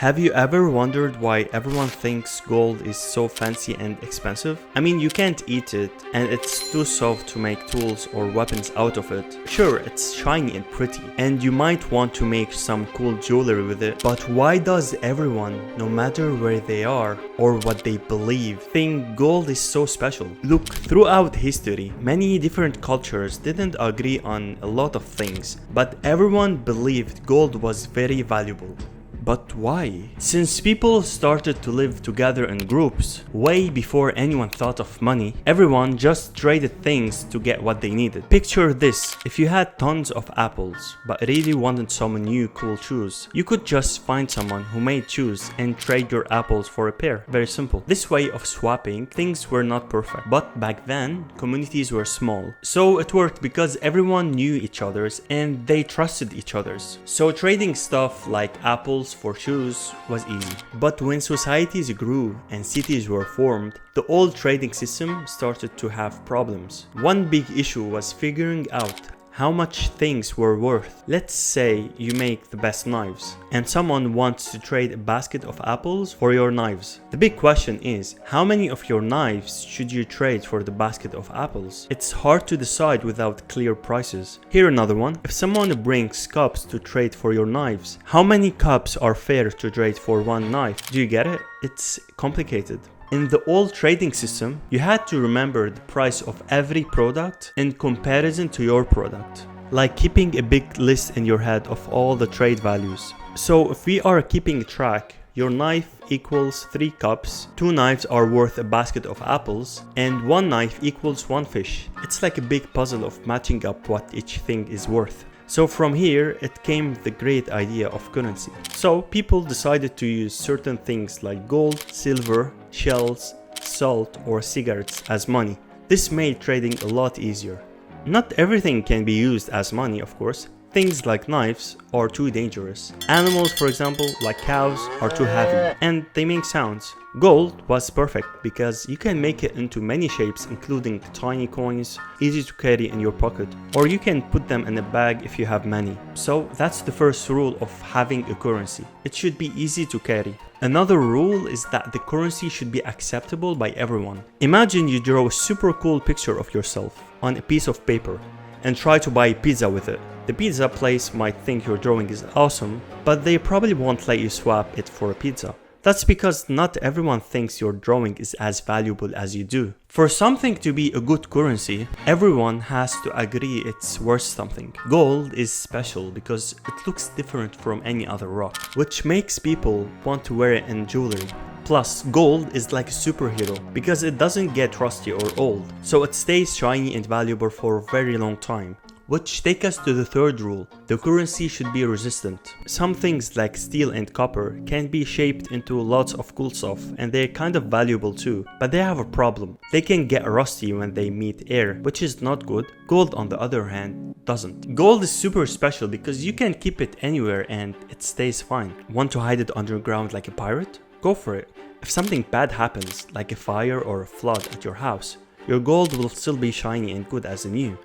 Have you ever wondered why everyone thinks gold is so fancy and expensive? I mean, you can't eat it, and it's too soft to make tools or weapons out of it. Sure, it's shiny and pretty, and you might want to make some cool jewelry with it, but why does everyone, no matter where they are or what they believe, think gold is so special? Look, throughout history, many different cultures didn't agree on a lot of things, but everyone believed gold was very valuable. But why? Since people started to live together in groups, way before anyone thought of money, everyone just traded things to get what they needed. Picture this: if you had tons of apples, but really wanted some new cool shoes, you could just find someone who made shoes and trade your apples for a pair. Very simple. This way of swapping things were not perfect, but back then, communities were small. So it worked because everyone knew each other's and they trusted each other's. So trading stuff like apples for shoes was easy. But when societies grew and cities were formed, the old trading system started to have problems. One big issue was figuring out how much things were worth. Let's say you make the best knives and someone wants to trade a basket of apples for your knives. The big question is, how many of your knives should you trade for the basket of apples? It's hard to decide without clear prices. Here another one. If someone brings cups to trade for your knives, how many cups are fair to trade for one knife? Do you get it? It's complicated. In the old trading system, you had to remember the price of every product in comparison to your product, like keeping a big list in your head of all the trade values. So if we are keeping track, your knife equals 3 cups, 2 knives are worth a basket of apples, and 1 knife equals 1 fish. It's like a big puzzle of matching up what each thing is worth. So from here, it came the great idea of currency. So people decided to use certain things like gold, silver, shells, salt, or cigarettes as money. This made trading a lot easier. Not everything can be used as money, of course. Things like knives are too dangerous. Animals, for example, like cows, are too heavy and they make sounds. Gold was perfect because you can make it into many shapes, including tiny coins, easy to carry in your pocket, or you can put them in a bag if you have many. So that's the first rule of having a currency. It should be easy to carry. Another rule is that the currency should be acceptable by everyone. Imagine you draw a super cool picture of yourself on a piece of paper and try to buy pizza with it. The pizza place might think your drawing is awesome, but they probably won't let you swap it for a pizza. That's because not everyone thinks your drawing is as valuable as you do. For something to be a good currency, everyone has to agree it's worth something. Gold is special because it looks different from any other rock, which makes people want to wear it in jewelry. Plus, gold is like a superhero because it doesn't get rusty or old, so it stays shiny and valuable for a very long time. Which takes us to the third rule. The currency should be resistant. Some things like steel and copper can be shaped into lots of cool stuff and they're kind of valuable too, but they have a problem. They can get rusty when they meet air, which is not good. Gold, on the other hand, doesn't. Gold is super special because you can keep it anywhere and it stays fine. Want to hide it underground like a pirate? Go for it. If something bad happens, like a fire or a flood at your house, your gold will still be shiny and good as new.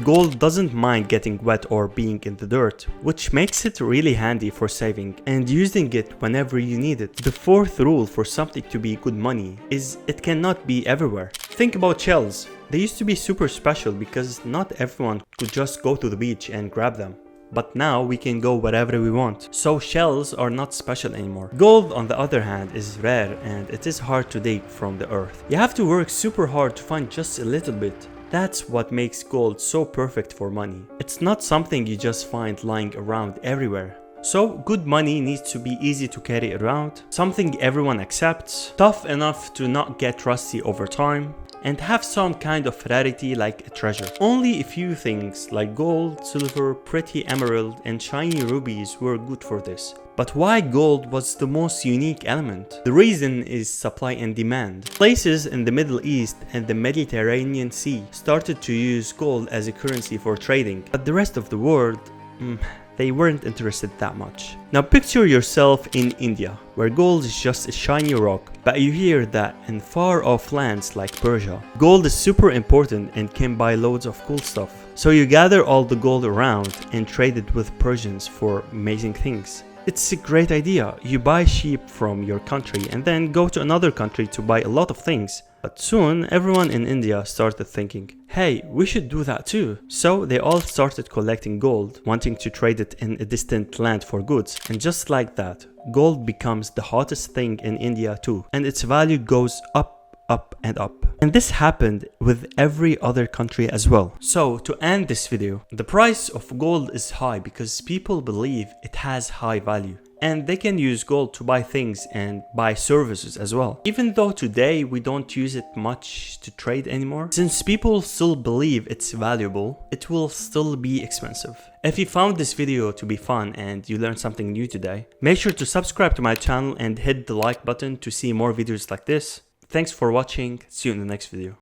Gold doesn't mind getting wet or being in the dirt, which makes it really handy for saving and using it whenever you need it. The fourth rule for something to be good money is it cannot be everywhere. Think about shells. They used to be super special because not everyone could just go to the beach and grab them. But now we can go wherever we want. So shells are not special anymore. Gold, on the other hand, is rare and it is hard to dig from the earth. You have to work super hard to find just a little bit. That's what makes gold so perfect for money. It's not something you just find lying around everywhere. So good money needs to be easy to carry around, something everyone accepts, tough enough to not get rusty over time, and have some kind of rarity like a treasure. Only a few things like gold, silver, pretty emerald, and shiny rubies were good for this. But why gold was the most unique element? The reason is supply and demand. Places in the Middle East and the Mediterranean Sea started to use gold as a currency for trading, but the rest of the world, they weren't interested that much. Now picture yourself in India, where gold is just a shiny rock, but you hear that in far off lands like Persia, gold is super important and can buy loads of cool stuff. So you gather all the gold around and trade it with Persians for amazing things. It's a great idea. You buy sheep from your country and then go to another country to buy a lot of things. But soon, everyone in India started thinking, hey, we should do that too. So they all started collecting gold, wanting to trade it in a distant land for goods. And just like that, gold becomes the hottest thing in India too. And its value goes up and up. And this happened with every other country as well. So to end this video, the price of gold is high because people believe it has high value. And they can use gold to buy things and buy services as well. Even though today we don't use it much to trade anymore, since people still believe it's valuable, it will still be expensive. If you found this video to be fun and you learned something new today, make sure to subscribe to my channel and hit the like button to see more videos like this. Thanks for watching. See you in the next video.